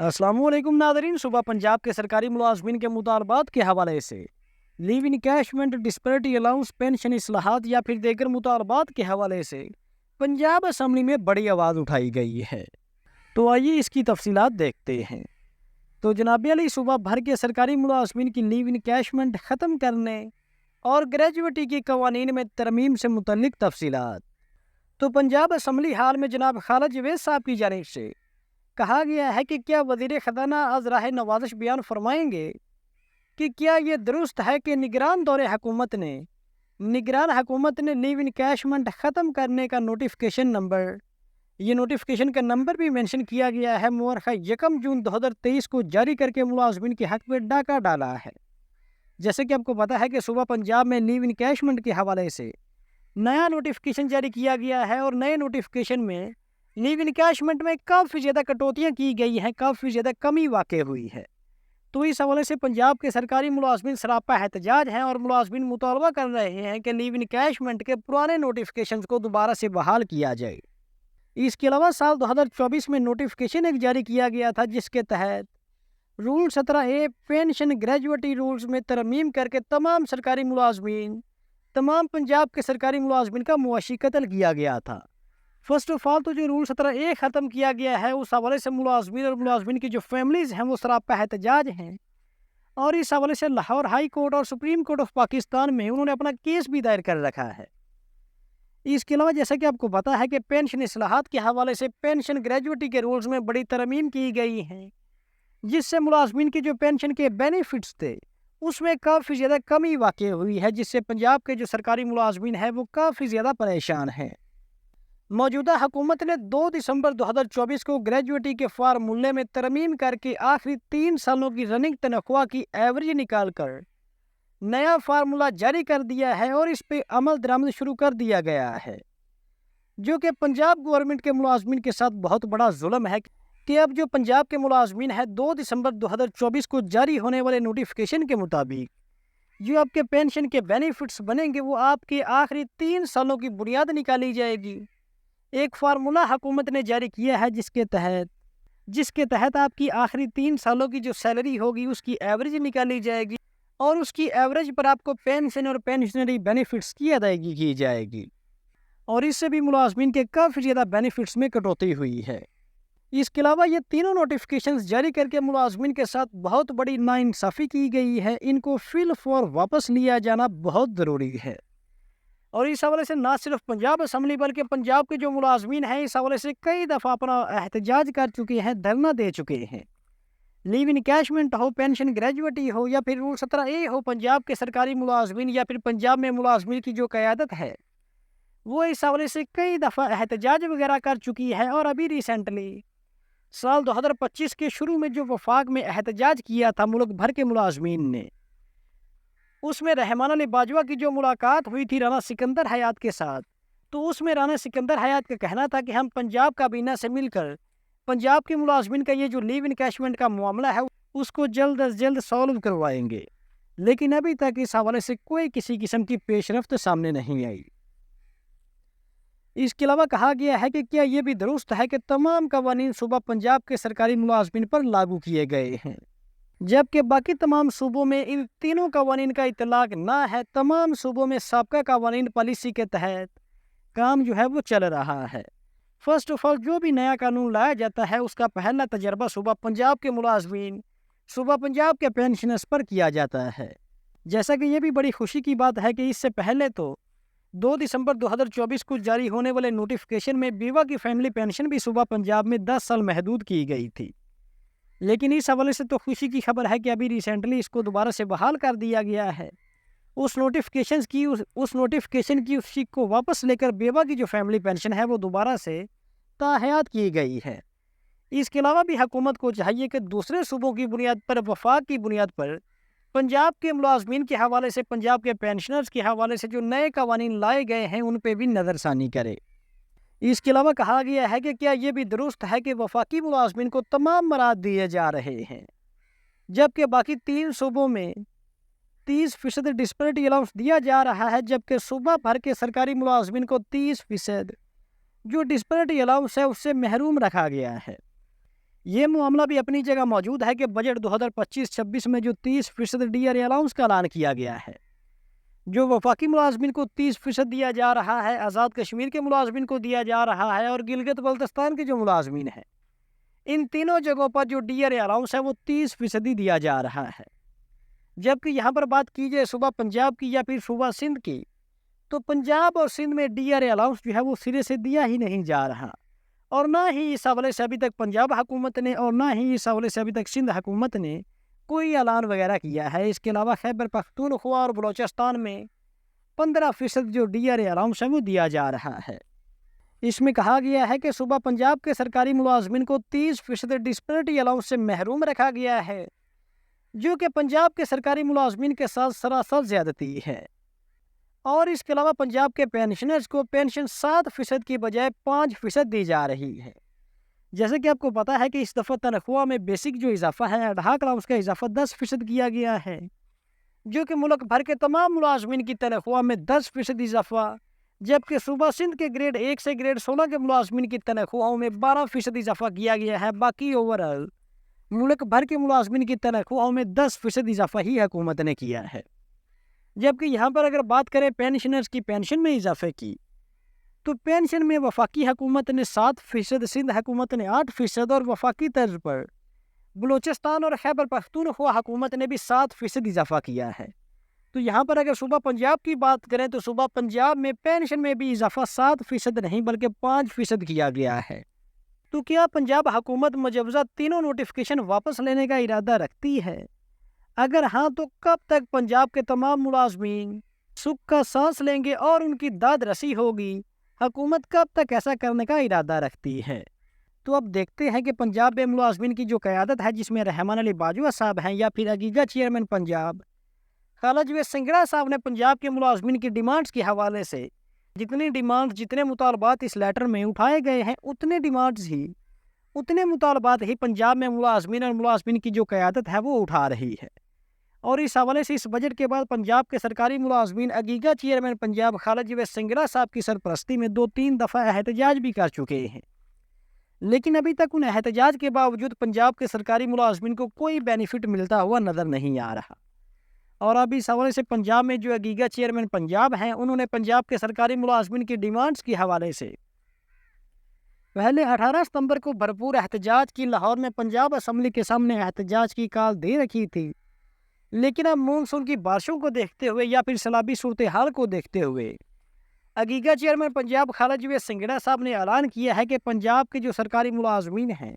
अस्सलाम वालेकुम नादरीन। सुबह पंजाब के सरकारी मुलाजमीन के मुतालबात के हवाले से leave encashment, disparity allowance, pension इस्लाहात या फिर देगर मुतालबात के हवाले से पंजाब असम्बली में बड़ी आवाज़ उठाई गई है। तो आइए इसकी तफसीलात देखते हैं। तो जनाब अली, सुबह भर के सरकारी मुलाजमीन की लीव इनकैशमेंट ख़त्म करने और ग्रेजुएटी के कवानीन में तरमीम से मुतल्लिक तफसीलात। तो पंजाब असम्बली हाल में जनाब खालिद जवेद साहब की जानिब से कहा गया है कि क्या वज़ीर ख़ज़ाना आज राह नवाज़िश बयान फरमाएंगे कि क्या ये दुरुस्त है कि निगरान हुकूमत ने लीव इनकैशमेंट ख़त्म करने का नोटिफिकेशन नंबर, ये नोटिफिकेशन का नंबर भी मेंशन किया गया है, मुअर्रखा 1 जून 2023 को जारी करके मुलाजमीन के हक़ में डाका डाला है। जैसे कि आपको पता है कि सुबह पंजाब में लीव इनकैशमेंट के हवाले से नया नोटिफिकेशन जारी किया गया है और नए नोटिफिकेशन में लीव इनकैशमेंट में काफ़ी ज़्यादा कटौतियाँ की गई हैं, काफ़ी ज़्यादा कमी वाक़ई हुई है। तो इस हवाले से पंजाब के सरकारी मुलाजमीन सरापा एहतजाज हैं और मुलाजमीन मुतालबा कर रहे हैं कि लीव इनकैशमेंट के पुराने नोटिफिकेशन को दोबारा से बहाल किया जाए। इसके अलावा साल 2024 में नोटिफिकेशन एक जारी किया गया था जिसके तहत rule 17A pension gratuity rules में तरमीम करके तमाम पंजाब के सरकारी मुलाजमीन का मुआशी कत्ल किया गया था। फर्स्ट ऑफ ऑल तो जो रूल 17A ख़त्म किया गया है उस हवाले से मुलाजमीन और मुलाजमीन की जो फैमिलीज़ हैं वो सरापा एहतजाज हैं और इस हवाले से लाहौर हाई कोर्ट और सुप्रीम कोर्ट ऑफ पाकिस्तान में उन्होंने अपना केस भी दायर कर रखा है। इसके अलावा जैसा कि आपको पता है कि पेंशन इस्लाहात के हवाले से पेंशन ग्रेजुएटी के रूल्स में बड़ी तरमीम की गई हैं जिससे मुलाजमीन की जो पेंशन के बेनिफिट्स थे उसमें काफ़ी ज़्यादा कमी वाक़ई हुई है, जिससे पंजाब के जो सरकारी मुलाजमीन हैं वो काफ़ी ज़्यादा परेशान हैं। मौजूदा हुकूमत ने 2 दिसंबर 2024 को ग्रेजुएटी के फार्मूले में तरमीम करके आखिरी 3 सालों की रनिंग तनख्वाह की एवरेज निकाल कर नया फार्मूला जारी कर दिया है और इस पे अमल दरामद शुरू कर दिया गया है, जो कि पंजाब गवर्नमेंट के मुलाजमीन के साथ बहुत बड़ा जुल्म है कि अब जो पंजाब के मुलाजमीन है 2 दिसंबर 2024 को जारी होने वाले नोटिफिकेशन के मुताबिक जो आपके पेंशन के बेनिफिट्स बनेंगे वो आपके आखिरी 3 सालों की बुनियाद निकाली जाएगी। एक फार्मूला हुकूमत ने जारी किया है जिसके तहत आपकी आखिरी 3 सालों की जो सैलरी होगी उसकी एवरेज निकाली जाएगी और उसकी एवरेज पर आपको पेंशन और पेंशनरी बेनिफिट्स की अदायगी की जाएगी और इससे भी मुलाजमीन के काफ़ी ज़्यादा बेनिफिट्स में कटौती हुई है। इसके अलावा ये तीनों नोटिफिकेशंस जारी करके मुलाजमीन के साथ बहुत बड़ी नाइंसाफ़ी की गई है, इनको फिल फॉर वापस लिया जाना बहुत ज़रूरी है। और इस हवाले से ना सिर्फ पंजाब असम्बली बल्कि पंजाब के जो मुलाजमीन हैं इस हवाले से कई दफ़ा अपना एहतजाज कर चुके हैं, धरना दे चुके हैं। लीव इनकैशमेंट हो, पेंशन ग्रेजुएटी हो या फिर रूल 17A हो, पंजाब के सरकारी मुलाजमीन या फिर पंजाब में मुलाजमीन की जो क़यादत है वो इस हवाले से कई दफ़ा एहतजाज वगैरह कर चुकी है। और अभी रिसेंटली साल 2025 के शुरू में जो वफाक में एहतजाज किया था मुल्क भर के मुलाजमीन ने, उसमें रहमान अली बाजवा की जो मुलाकात हुई थी राना सिकंदर हयात के साथ, तो उसमें राना सिकंदर हयात का कहना था कि हम पंजाब काबीना से मिलकर पंजाब के मुलाजमीन का ये जो लीव इनकैशमेंट का मामला है उसको जल्द अज जल्द सॉल्व करवाएंगे, लेकिन अभी तक इस हवाले से कोई किसी किस्म की पेशरफ्त सामने नहीं आई। इसके अलावा कहा गया है कि क्या ये भी दुरुस्त है कि तमाम कवानीन सूबा पंजाब के सरकारी मुलाजमीन पर लागू किए गए हैं जबकि बाकी तमाम सूबों में इन तीनों कवानीन का इतलाक ना है। तमाम सूबों में साबका कवानीन पॉलिसी के तहत काम जो है वो चल रहा है। फर्स्ट ऑफ ऑल जो भी नया कानून लाया जाता है उसका पहला तजर्बा सूबा पंजाब के मुलाजमीन, सूबा पंजाब के पेंशनर्स पर किया जाता है। जैसा कि ये भी बड़ी खुशी की बात है कि इससे पहले तो 2 दिसंबर 2024 को जारी होने वाले नोटिफिकेशन में बीवा की फैमिली पेंशन भी सूबा पंजाब में 10 साल महदूद की गई थी, लेकिन इस हवाले से तो खुशी की खबर है कि अभी रिसेंटली इसको दोबारा से बहाल कर दिया गया है। उस नोटिफिकेशन की उसी को वापस लेकर बेवा की जो फैमिली पेंशन है वो दोबारा से ताहयात की गई है। इसके अलावा भी हुकूमत को चाहिए कि दूसरे सूबों की बुनियाद पर, वफाक की बुनियाद पर पंजाब के मुलाजमीन के हवाले से, पंजाब के पेंशनर्स के हवाले से जो नए कवानीन लाए गए हैं उन पर भी नज़रसानी करे। इसके अलावा कहा गया है कि क्या ये भी दुरुस्त है कि वफाकी मुलाजमीन को तमाम मराद दिए जा रहे हैं जबकि बाकी 3 सूबों में 30% डिस्पैरिटी अलाउंस दिया जा रहा है, जबकि सूबा भर के सरकारी मुलाजमीन को 30% जो डिस्पैरिटी अलाउंस है उससे महरूम रखा गया है। ये मामला भी अपनी जगह मौजूद है कि बजट 2025-26 में जो 30% डीआरए अलाउंस का ऐलान किया गया है, जो वफाकी मुलाजमिन को 30% दिया जा रहा है, आज़ाद कश्मीर के मुलाजमिन को दिया जा रहा है और गिलगित बल्तिस्तान के जो मुलाजमिन हैं, इन तीनों जगहों पर जो डीआरए अलाउंस है वो 30% दिया जा रहा है। जबकि यहाँ पर बात की जाए सूबा पंजाब की या फिर सूबा सिंध की, तो पंजाब और सिंध में डीआरए अलाउंस जो है वो सिरे से दिया ही नहीं जा रहा, और ना ही इस हवाले से अभी तक पंजाब हुकूमत ने और ना ही इस हवाले से अभी तक सिंध हुकूमत ने कोई ऐलान वगैरह किया है। इसके अलावा खैबर पख्तूनख्वा और बलोचिस्तान में 15% जो डीआरए अलाउंस है वो दिया जा रहा है। इसमें कहा गया है कि सूबा पंजाब के सरकारी मुलाजमिन को 30% डिस्पैरिटी अलाउंस से महरूम रखा गया है, जो कि पंजाब के सरकारी मुलाजमिन के साथ सरासर ज़्यादती है। और इसके अलावा पंजाब के पेंशनर्स को पेंशन 7% की बजाय 5% दी जा रही है। जैसे कि आपको पता है कि इस दफ़ा तनख्वाह में बेसिक जो इजाफा है, एडहाक अलाउंस का इजाफा 10% किया गया है, जो कि मुल्क भर के तमाम मुलाजमिन की तनख्वाह में 10% इजाफा, जबकि सूबा सिंध के ग्रेड 1 से ग्रेड 16 के मुलाजमिन की तनख्वाहों में 12% इजाफा किया गया है। बाकी ओवरऑल मुल्क भर के मुलाजमिन की तनख्वाहों में 10% इजाफा ही हुकूमत ने किया है। जबकि यहाँ पर अगर बात करें पेंशनर्स की पेंशन में इजाफे की, तो पेंशन में वफाकी हुकूमत ने 7%, सिंध हुकूमत ने 8% और वफाकी तर्ज पर बलूचिस्तान और खैबर पख्तूनख्वा हुकूमत ने भी 7% इजाफा किया है। तो यहाँ पर अगर सूबा पंजाब की बात करें तो सूबा पंजाब में पेंशन में भी इजाफा 7% नहीं बल्कि 5% किया गया है। तो क्या पंजाब हुकूमत मुजवजा तीनों नोटिफिकेशन वापस लेने का इरादा रखती है? अगर हाँ, तो कब तक पंजाब के तमाम मुलाजमीन सुख का सांस लेंगे और उनकी दाद रसी होगी? हुकूमत कब तक ऐसा करने का इरादा रखती है? तो अब देखते हैं कि पंजाब में मुलाजमीन की जो क़यादत है, जिसमें रहमान अली बाजवा साहब हैं या फिर अगीगा चेयरमैन पंजाब खालिद सिंगड़ा साहब ने पंजाब के मुलाजमीन की डिमांड्स के हवाले से जितने मुतालबात इस लेटर में उठाए गए हैं, उतने मुतालबात ही पंजाब में मुलाजमीन और मुलाजमीन की जो क़यादत है वो उठा रही है। और इस हवाले से इस बजट के बाद पंजाब के सरकारी मुलाजमीन अगीगा चेयरमैन पंजाब खालिद सिंगड़ा साहब की सरपरस्ती में 2-3 दफ़ा एहतजाज भी कर चुके हैं, लेकिन अभी तक उन एहतजाज के बावजूद पंजाब के सरकारी मुलाजमीन को कोई बेनिफिट मिलता हुआ नज़र नहीं आ रहा। और अब इस हवाले से पंजाब में जो अगीगा चेयरमैन पंजाब हैं, उन्होंने पंजाब के सरकारी मुलाजमीन की डिमांड्स के हवाले से पहले 18 सितंबर को भरपूर एहतजाज की लाहौर में पंजाब असम्बली के सामने एहतजाज की कॉल दे रखी थी, लेकिन अब मानसून की बारिशों को देखते हुए या फिर सैलाबी सूरत हाल को देखते हुए अगीगा चेयरमैन पंजाब खालिद सिंगड़ा साहब ने ऐलान किया है कि पंजाब के जो सरकारी मुलाजमीन हैं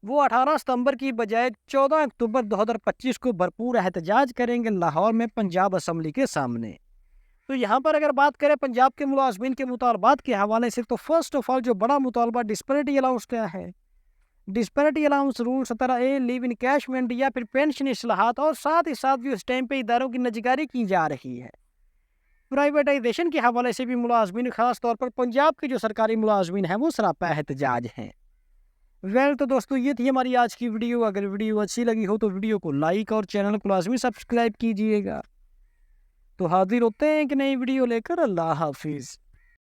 वो 18 सितंबर की बजाय 14 अक्टूबर 2025 को भरपूर एहतजाज करेंगे लाहौर में पंजाब असम्बली के सामने। तो यहाँ पर अगर बात करें पंजाब के मुलाजमीन के मुतालबात के हवाले से, तो फर्स्ट ऑफ ऑल जो बड़ा मुतालबा डिस्पैरिटी अलाउंस का है, disparity allowance rule 17A leave encashment या फिर पेंशन इस्लाहात, और साथ ही साथ जो इस टाइम पे इदारों की नजगारी की जा रही है, प्राइवेटाइजेशन के हवाले से भी मुलाजमीन खास तौर पर पंजाब के जो सरकारी मुलाजमीन हैं वो सरापा एहतजाज हैं। तो दोस्तों, ये थी हमारी आज की वीडियो। अगर वीडियो अच्छी लगी हो तो वीडियो को लाइक और चैनल को लाजमी सब्सक्राइब कीजिएगा। तो हाजिर होते हैं कि नई वीडियो लेकर। अल्लाह हाफिज़।